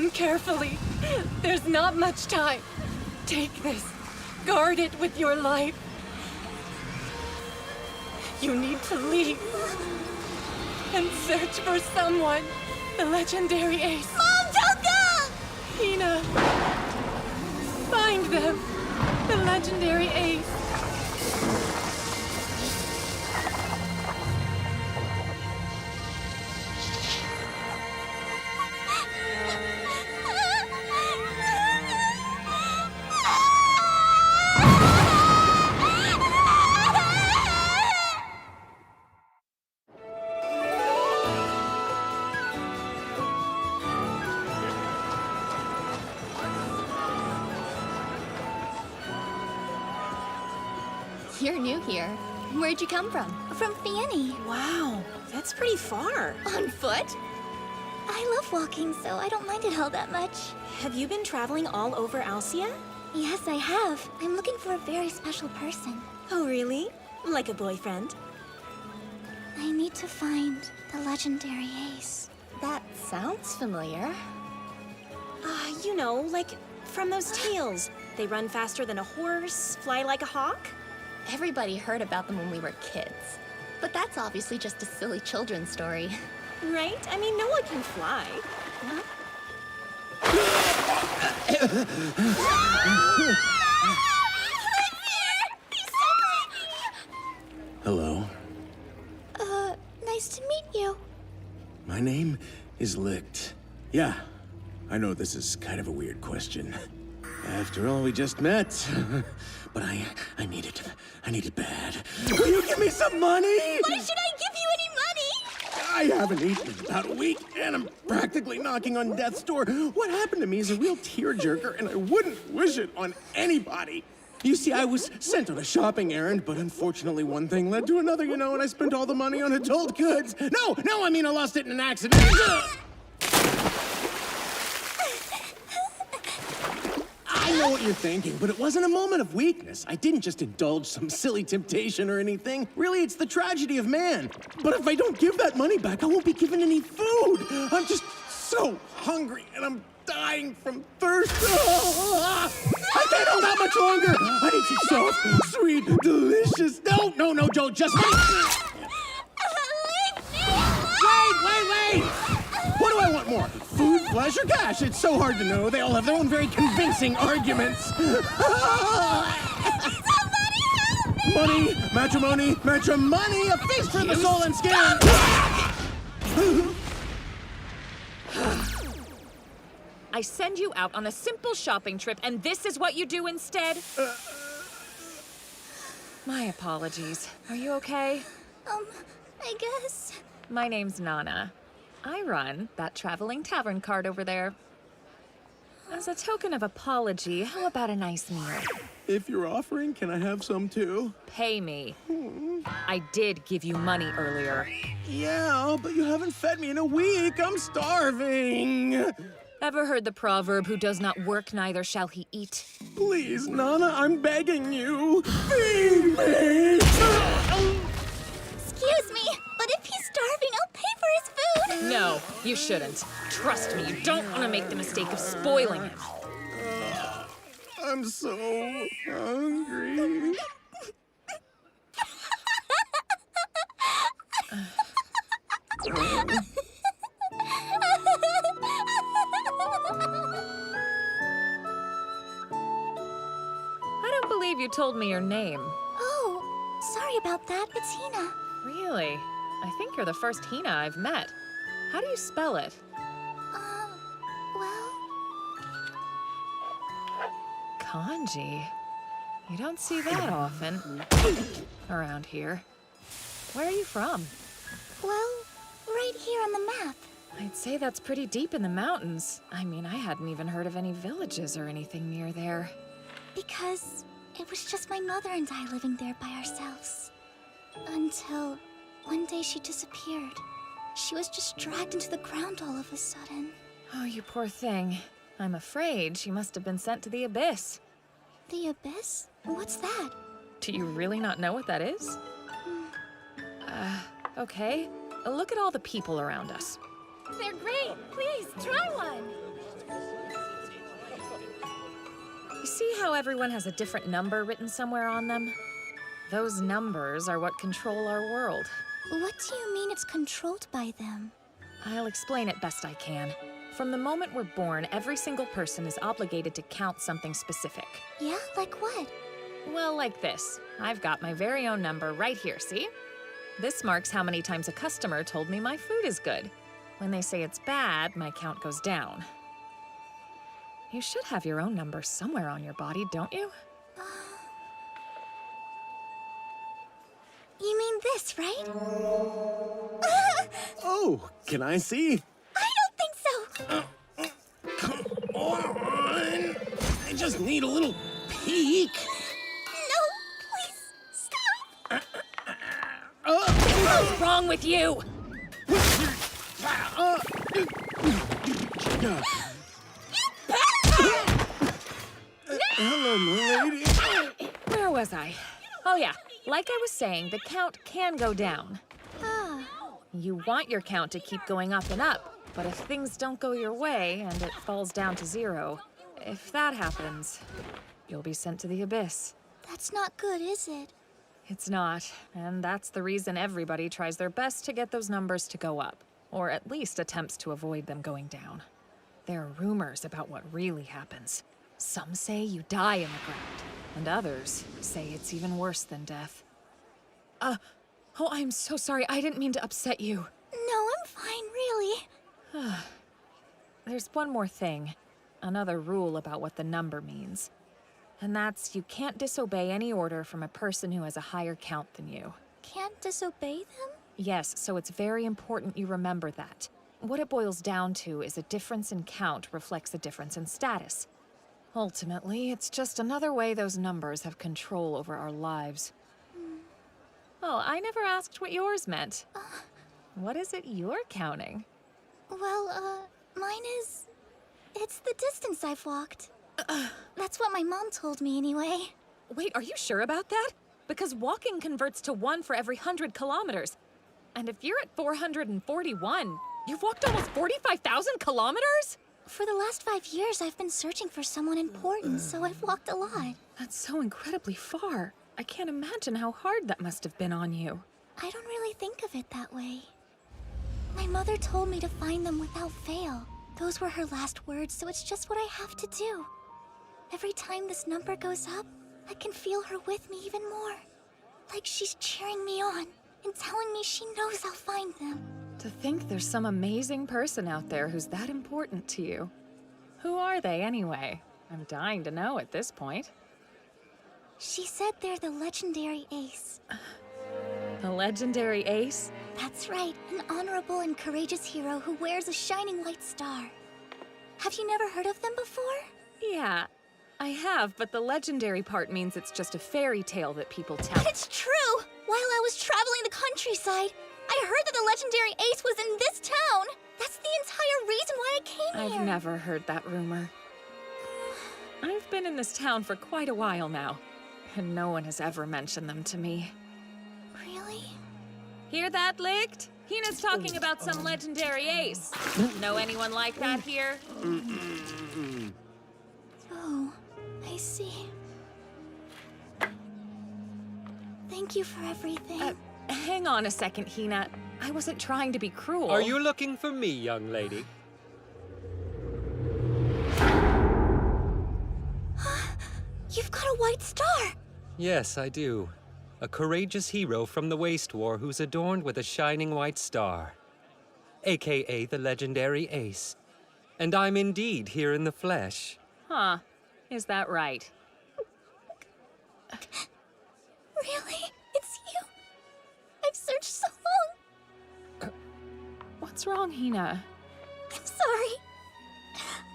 them carefully. There's not much time. Take this. Guard it with your life. You need to leave and search for someone. The legendary ace. Mom, don't go! Hina. Find them. The legendary ace. You're new here. Where'd you come from? From Fanny. Wow, that's pretty far. On foot? I love walking, so I don't mind it all that much. Have you been traveling all over Alcia? Yes, I have. I'm looking for a very special person. Oh, really? Like a boyfriend? I need to find the legendary ace. That sounds familiar. You know, like from those tales. They run faster than a horse, fly like a hawk. Everybody heard about them when we were kids. But that's obviously just a silly children's story. Right? I mean, no one can fly. Hello. Nice to meet you. My name is Licht. Yeah, I know this is kind of a weird question. After all, we just met. But I need it. I need it bad. Will you give me some money? Why should I give you any money? I haven't eaten in about a week, and I'm practically knocking on death's door. What happened to me is a real tearjerker, and I wouldn't wish it on anybody. You see, I was sent on a shopping errand, but unfortunately one thing led to another, you know, and I spent all the money on adult goods. No, I mean I lost it in an accident. I know what you're thinking, but it wasn't a moment of weakness. I didn't just indulge some silly temptation or anything. Really, it's the tragedy of man. But if I don't give that money back, I won't be given any food. I'm just so hungry, and I'm dying from thirst. I can't hold out much longer. I need some soft, sweet, delicious. No, Joe, just wait. Wait. What do I want more? Food, flesh, or cash? It's so hard to know. They all have their own very convincing arguments. Money, matrimony, a feast for the soul and skin. I send you out on a simple shopping trip, and this is what you do instead? My apologies. Are you okay? I guess. My name's Nana. I run that traveling tavern cart over there. As a token of apology, how about a nice meal? If you're offering, can I have some too? Pay me. I did give you money earlier. Yeah, but you haven't fed me in a week. I'm starving. Ever heard the proverb, who does not work, neither shall he eat? Please, Nana, I'm begging you. Feed me. Excuse me, but if he's starving, I'll pay for his food. No, you shouldn't. Trust me, you don't want to make the mistake of spoiling him. I'm so hungry. I don't believe you told me your name. Oh, sorry about that. It's Hina. Really? I think you're the first Hina I've met. How do you spell it? Well... Kanji. You don't see that often around here. Where are you from? Well, right here on the map. I'd say that's pretty deep in the mountains. I mean, I hadn't even heard of any villages or anything near there. Because it was just my mother and I living there by ourselves. Until one day she disappeared. She was just dragged into the ground all of a sudden. Oh, you poor thing. I'm afraid she must have been sent to the abyss. The abyss? What's that? Do you really not know what that is? Okay. Look at all the people around us. They're great. Please, try one. see how everyone has a different number written somewhere on them? Those numbers are what control our world. What do you mean it's controlled by them? I'll explain it best I can. From the moment we're born, every single person is obligated to count something specific. Yeah, like what? Well, like this. I've got my very own number right here, see? This marks how many times a customer told me my food is good. When they say it's bad, my count goes down. You should have your own number somewhere on your body, don't you? You mean this, right? Oh, can I see? I don't think so! Come on! I just need a little peek. No, please, stop! What's wrong with you? Hello, my lady. Where was I? Oh yeah, like I was saying, the count can go down. You want your count to keep going up and up, but if things don't go your way and it falls down to 0, if that happens, you'll be sent to the abyss. That's not good, is it? It's not, and that's the reason everybody tries their best to get those numbers to go up, or at least attempts to avoid them going down. There are rumors about what really happens. Some say you die in the ground, and others say it's even worse than death. Oh, I'm so sorry. I didn't mean to upset you. No, I'm fine, really. There's one more thing. Another rule about what the number means. And that's you can't disobey any order from a person who has a higher count than you. Can't disobey them? Yes, so it's very important you remember that. What it boils down to is a difference in count reflects a difference in status. Ultimately, it's just another way those numbers have control over our lives. Oh, I never asked what yours meant. What is it you're counting? Well, mine is... It's the distance I've walked. That's what my mom told me anyway. Wait, are you sure about that? Because walking converts to 1 for every 100 kilometers. And if you're at 441, you've walked almost 45,000 kilometers? For the last 5 years, I've been searching for someone important, so I've walked a lot. That's so incredibly far. I can't imagine how hard that must have been on you. I don't really think of it that way. My mother told me to find them without fail. Those were her last words, so it's just what I have to do. Every time this number goes up, I can feel her with me even more. Like she's cheering me on and telling me she knows I'll find them. To think there's some amazing person out there who's that important to you. Who are they anyway? I'm dying to know at this point. She said they're the legendary ace. The legendary ace? That's right, an honorable and courageous hero who wears a shining white star. Have you never heard of them before? Yeah, I have, but the legendary part means it's just a fairy tale that people tell. But it's true! While I was traveling the countryside, I heard that the legendary ace was in this town! That's the entire reason why I came here! I've never heard that rumor. I've been in this town for quite a while now, and no one has ever mentioned them to me. Really? Hear that, Licht? Hina's talking about some legendary ace. Know anyone like that here? Oh, I see. Thank you for everything. Hang on a second, Hina. I wasn't trying to be cruel. Are you looking for me, young lady? You've got a white star! Yes, I do. A courageous hero from the Waste War who's adorned with a shining white star. AKA the legendary Ace. And I'm indeed here in the flesh. Huh. Is that right? Really? It's you? I've searched so long. What's wrong, Hina? I'm sorry.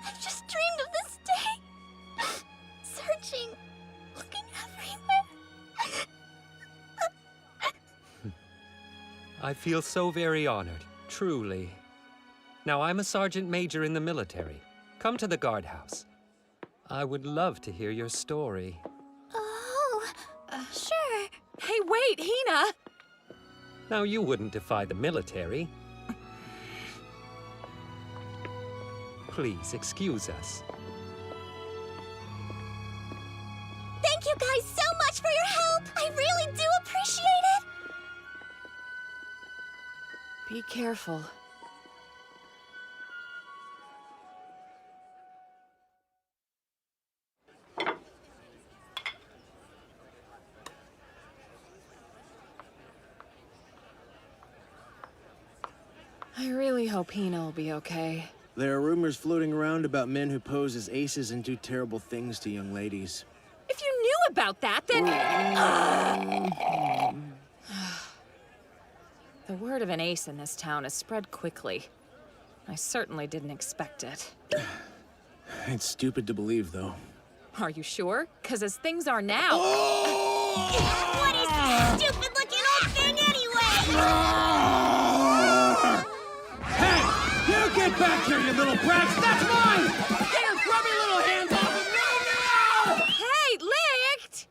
I've just dreamed of this day. Searching, looking everywhere. I feel so very honored, truly. Now, I'm a sergeant major in the military. Come to the guardhouse. I would love to hear your story. Oh, sure. Hey, wait, Hina! Now, you wouldn't defy the military. Please, excuse us. guys so much for your help! I really do appreciate it! Be careful. I really hope Hina will be okay. There are rumors floating around about men who pose as aces and do terrible things to young ladies. If you knew about that, then... The word of an ace in this town has spread quickly. I certainly didn't expect it. It's stupid to believe, though. Are you sure? Because as things are now... What is this stupid-looking old thing anyway? Hey! You get back here, you little brats! That's mine! Get your grubby little hands off of me now! Hey, Licht!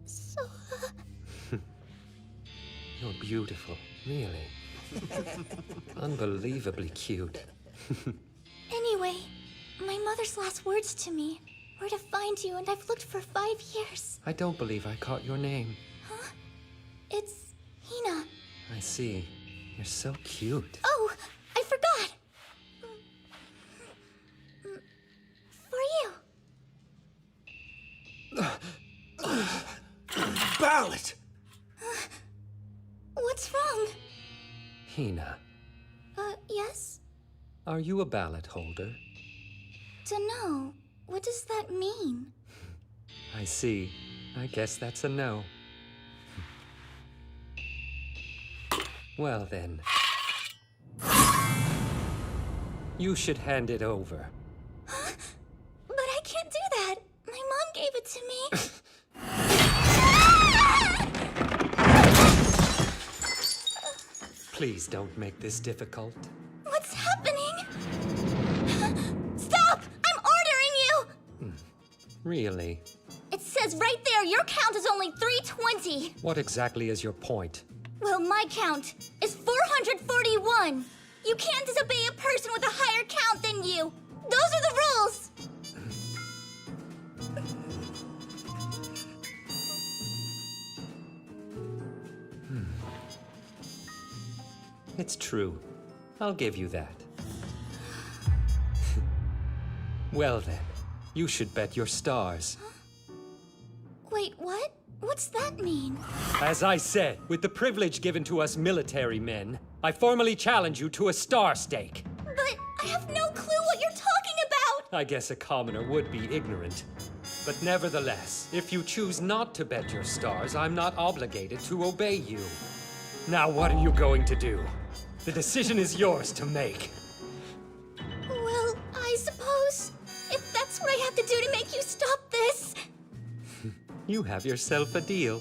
So, You're beautiful, really. Unbelievably cute. anyway, my mother's last words to me were to find you, and I've looked for 5 years. I don't believe I caught your name. It's Hina. I see. You're so cute. Oh, I forgot. For you. Ballot! What's wrong? Hina, Yes? are you a ballot holder? Dunno. What does that mean? I see. I guess that's a no. Well then. You should hand it over. But I can't do that. My mom gave it to me. Please don't make this difficult. What's happening? Stop! I'm ordering you! Really? It says right there your count is only 320. What exactly is your point? Well, my count is 441. You can't disobey a person with a higher count than you. Those are the rules. It's true. I'll give you that. Well then, you should bet your stars. Wait, what? What's that mean? As I said, with the privilege given to us military men, I formally challenge you to a star stake. But I have no clue what you're talking about. I guess a commoner would be ignorant. But nevertheless, if you choose not to bet your stars, I'm not obligated to obey you. Now what are you going to do? The decision is yours to make. Well, I suppose if that's what I have to do to make you stop this. You have yourself a deal.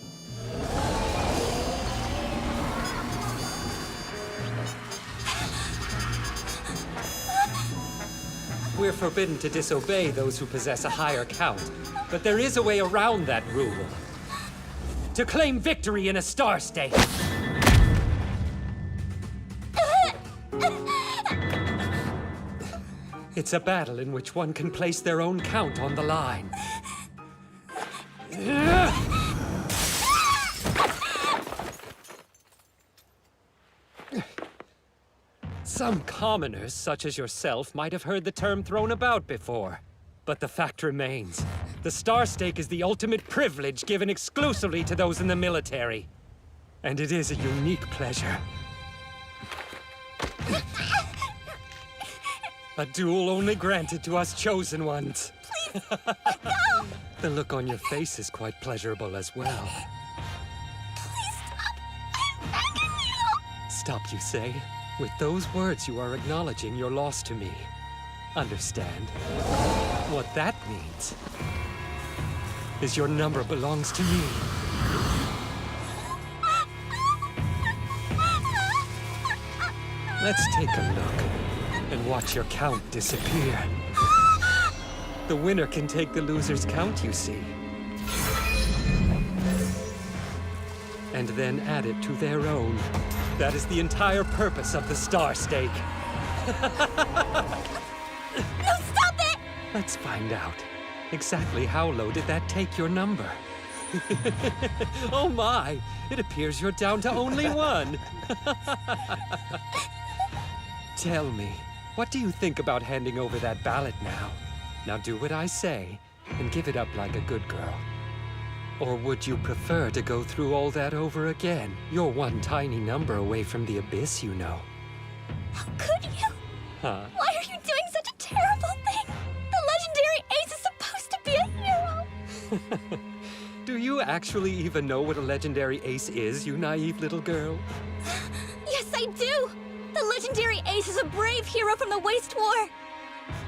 We're forbidden to disobey those who possess a higher count, but there is a way around that rule. To claim victory in a star stake. It's a battle in which one can place their own count on the line. Some commoners, such as yourself, might have heard the term thrown about before. But the fact remains, the star stake is the ultimate privilege given exclusively to those in the military. And it is a unique pleasure. A duel only granted to us chosen ones. Please, let go! The look on your face is quite pleasurable as well. Please stop! I'm begging you! Stop, you say? With those words, you are acknowledging your loss to me. Understand? What that means is your number belongs to me. Let's take a look and watch your count disappear. The winner can take the loser's count, you see. and then add it to their own. That is the entire purpose of the star stake. No, stop it! Let's find out. Exactly how low did that take your number? Oh my! It appears you're down to only one. Tell me, what do you think about handing over that ballot now? Now do what I say, and give it up like a good girl. Or would you prefer to go through all that over again? You're one tiny number away from the abyss, you know. How could you? Huh? Why are you doing such a terrible thing? The legendary Ace is supposed to be a hero! Do you actually even know what a legendary ace is, you naive little girl? Yes, I do! The legendary Ace is a brave hero from the Waste War.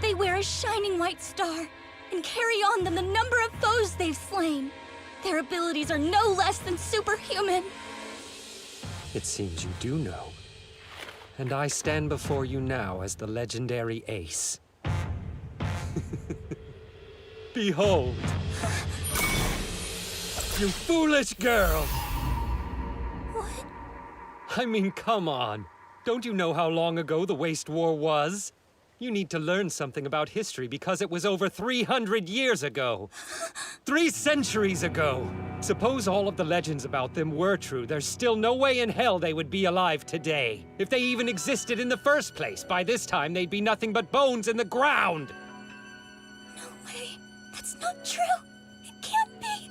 They wear a shining white star and carry on them the number of foes they've slain. Their abilities are no less than superhuman. It seems you do know. And I stand before you now as the legendary Ace. Behold! You foolish girl! What? I mean, come on. Don't you know how long ago the Waste War was? You need to learn something about history because it was over 300 years ago. 3 centuries ago. Suppose all of the legends about them were true, there's still no way in hell they would be alive today. If they even existed in the first place, by this time they'd be nothing but bones in the ground. No way. That's not true. It can't be.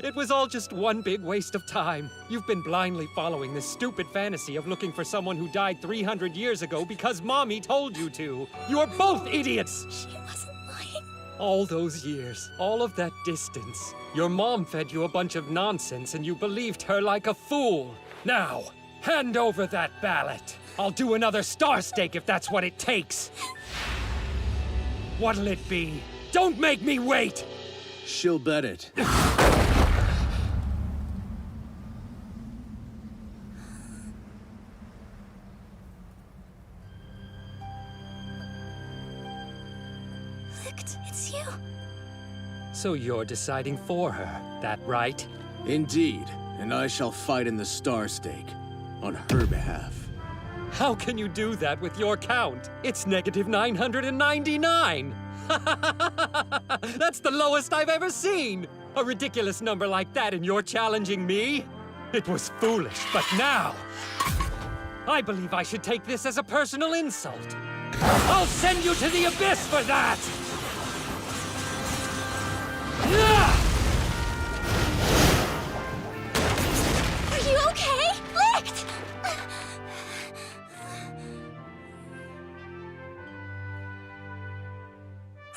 It was all just one big waste of time. You've been blindly following this stupid fantasy of looking for someone who died 300 years ago because Mommy told you to. You're both idiots! She wasn't lying. All those years, all of that distance. Your mom fed you a bunch of nonsense and you believed her like a fool. Now, hand over that ballot. I'll do another star stake if that's what it takes. What'll it be? Don't make me wait! She'll bet it. Licht, it's you. So you're deciding for her, that right? Indeed, and I shall fight in the star stake on her behalf. How can you do that with your count? It's negative 999! That's the lowest I've ever seen! A ridiculous number like that and you're challenging me? It was foolish, but now... I believe I should take this as a personal insult. I'll send you to the abyss for that! Are you okay? Licht!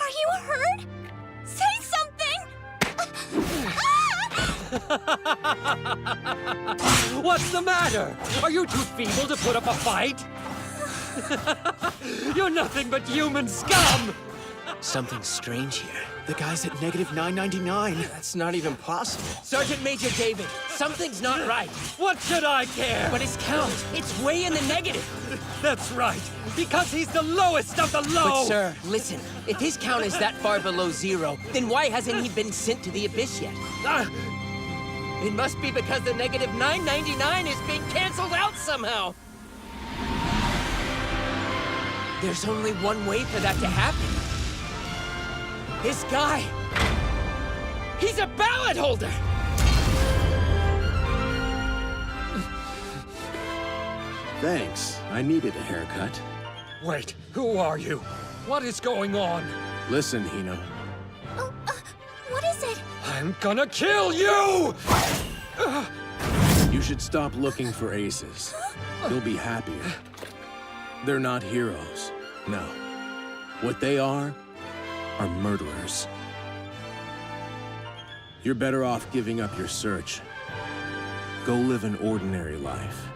Are you hurt? Say something! What's the matter? Are you too feeble to put up a fight? You're nothing but human scum! Something's strange here. The guy's at negative 999. That's not even possible. Sergeant Major David, something's not right. What should I care? But his count, it's way in the negative. That's right, because he's the lowest of the low! But sir, listen, if his count is that far below 0, then why hasn't he been sent to the abyss yet? It must be because the negative 999 is being canceled out somehow. There's only one way for that to happen. This guy, he's a ballot holder! Thanks. I needed a haircut. Wait, who are you? What is going on? Listen, Hina. Oh, what is it? I'm gonna kill you! You should stop looking for aces. You'll be happier. They're not heroes. No. What they are murderers. You're better off giving up your search. Go live an ordinary life.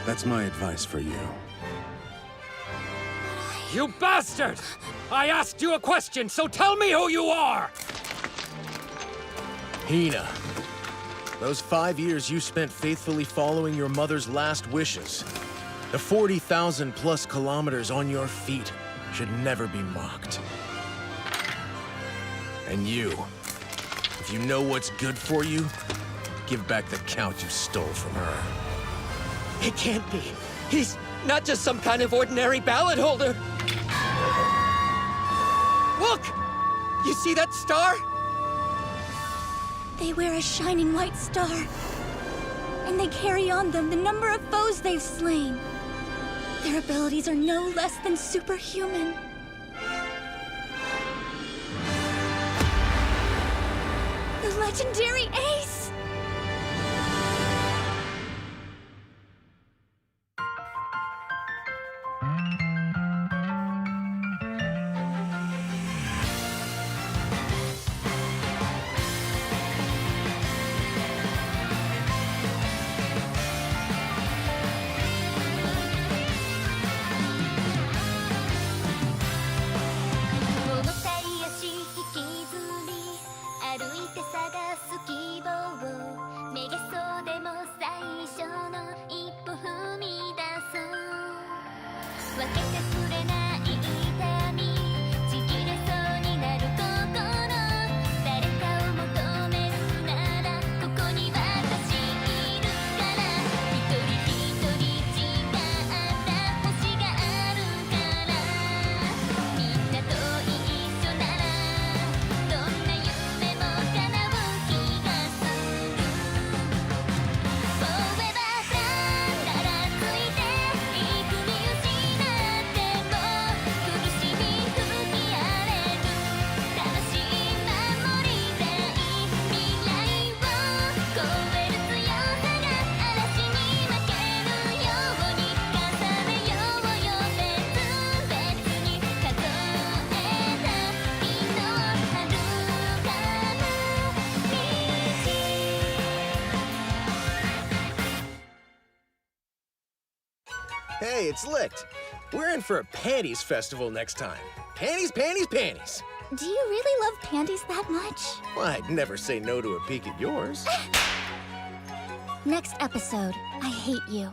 That's my advice for you. You bastard! I asked you a question, so tell me who you are! Hina, those 5 years you spent faithfully following your mother's last wishes, the 40,000 plus kilometers on your feet should never be mocked. And you, If you know what's good for you, give back the count you stole from her. It can't be. He's not just some kind of ordinary ballot holder. Look! You see that star? They wear a shining white star. And they carry on them the number of foes they've slain. Their abilities are no less than superhuman. The legendary Ace! Hey, it's licked. We're in for a panties festival next time. Panties, panties, panties. Do you really love panties that much? Well, I'd never say no to a peek at yours. Next episode, I Hate You.